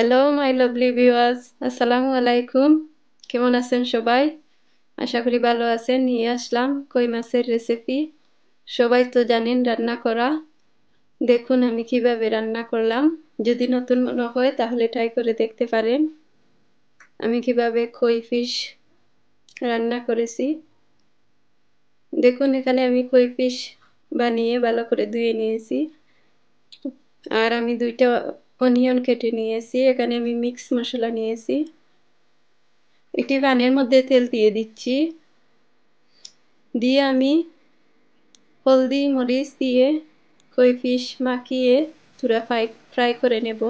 Hello my lovely viewers, আসসালামু আলাইকুম। কেমন আছেন সবাই? আশা করি ভালো আছেন। নিয়ে আসলাম কই মাছের রেসিপি। সবাই তো জানেন রান্না করা। দেখুন আমি কিভাবে রান্না করলাম। যদি নতুন মনে হয় তাহলে ট্রাই করে দেখতে পারেন। আমি কিভাবে কই ফিশ রান্না করেছি। দেখুন এখানে আমি কই ফিশ বানিয়ে ভালো করে ধুয়ে নিয়েছি। আর আমি ২ টা অনিয়ন কেটে নিয়েছি। এখানে আমি মিক্স মসলা নিয়েছি। একটি প্যানের মধ্যে তেল দিয়ে দিচ্ছি। দিয়ে আমি হলদি, মরিচ দিয়ে কই ফিশ মাখিয়ে পুরা ফ্রাই করে নেব।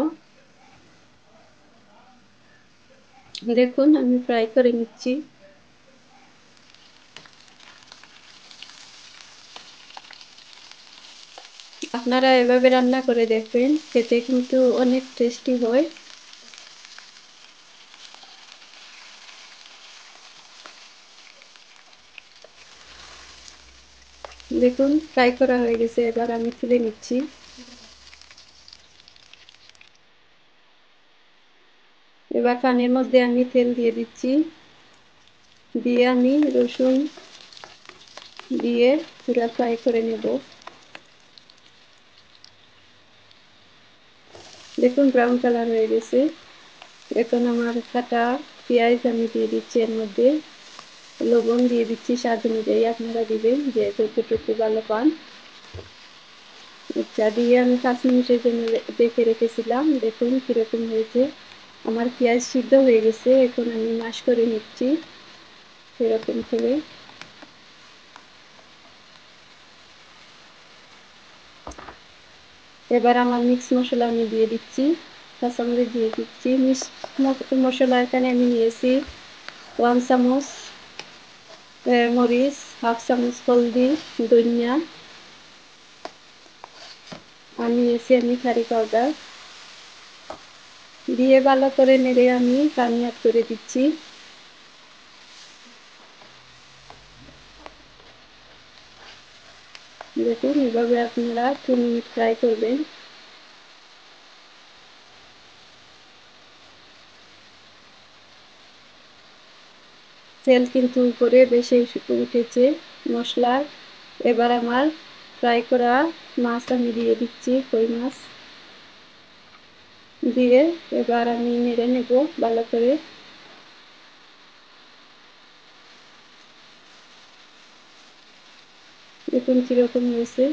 দেখুন আমি ফ্রাই করে নিচ্ছি। আপনারা এভাবে রান্না করে দেখবেন, খেতে কিন্তু অনেক টেস্টি হয়। দেখুন ফ্রাই করা হয়ে গেছে, এবার আমি তুলে নিচ্ছি। এবার প্যানের মধ্যে আমি তেল দিয়ে দিচ্ছি। দিয়ে আমি রসুন দিয়ে পুরা ফ্রাই করে নেব। দেখুন ব্রাউন কালার হয়ে গেছে। এখন আমার কাটা পেঁয়াজ আমি দিয়ে দিচ্ছি এর মধ্যে। লবণ দিয়ে দিচ্ছি স্বাদ অনুযায়ী, আপনারা দিবেন যে যতটুকু ভালো পান। আচ্ছা, দিয়ে আমি 5 মিনিটের জন্য রেখে রেখেছিলাম। দেখুন কীরকম হয়েছে। আমার পেঁয়াজ সিদ্ধ হয়ে গেছে। এখন আমি ম্যাশ করে নিচ্ছি সেরকম করে। এবার আমার মিক্স মশলা আমি দিয়ে দিচ্ছি। কাঁচামরিচ দিয়ে দিচ্ছি। মশলা এখানে আমি নিয়েছি 1 চামচ মরিচ, 1/2 চামচ হলদি, ধনিয়া, আর নিয়েছি আমি কারি পাউডার। দিয়ে ভালো করে নেড়ে আমি পানি অ্যাড করে দিচ্ছি। দেখুন এভাবে আপনারা 2 মিনিট ফ্রাই করবেন। তেল কিন্তু উপরে বেশি উঠেছে মশলার। এবার আমার ফ্রাই করা মাছ আমি দিয়ে দিচ্ছি, কই মাছ দিয়ে এবার আমি নেড়ে নেব ভালো করে। দেখুন কিরকম হয়েছে।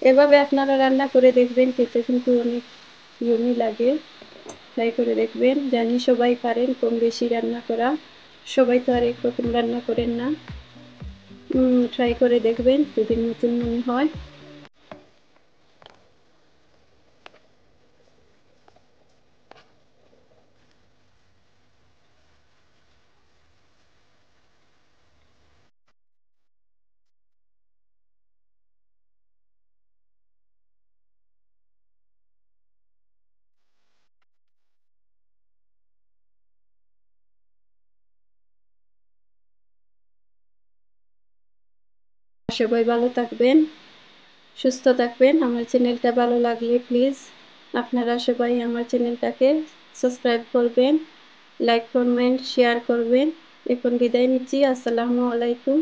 এভাবে আপনারা রান্না করে দেখবেন, খেতে কিন্তু অনেক ইউমি লাগে। ট্রাই করে দেখবেন। জানি সবাই পারেন কম বেশি রান্না করা। সবাই তো আর একরকম রান্না করেন না। ট্রাই করে দেখবেন যদি নতুন মনে হয়। সবাই ভালো থাকবেন, সুস্থ থাকবেন। আমার চ্যানেলটা ভালো লাগলে প্লিজ আপনারা সবাই আমার চ্যানেলটাকে সাবস্ক্রাইব করবেন, লাইক, কমেন্ট, শেয়ার করবেন। এখন বিদায় নিচ্ছি। আসসালামু আলাইকুম।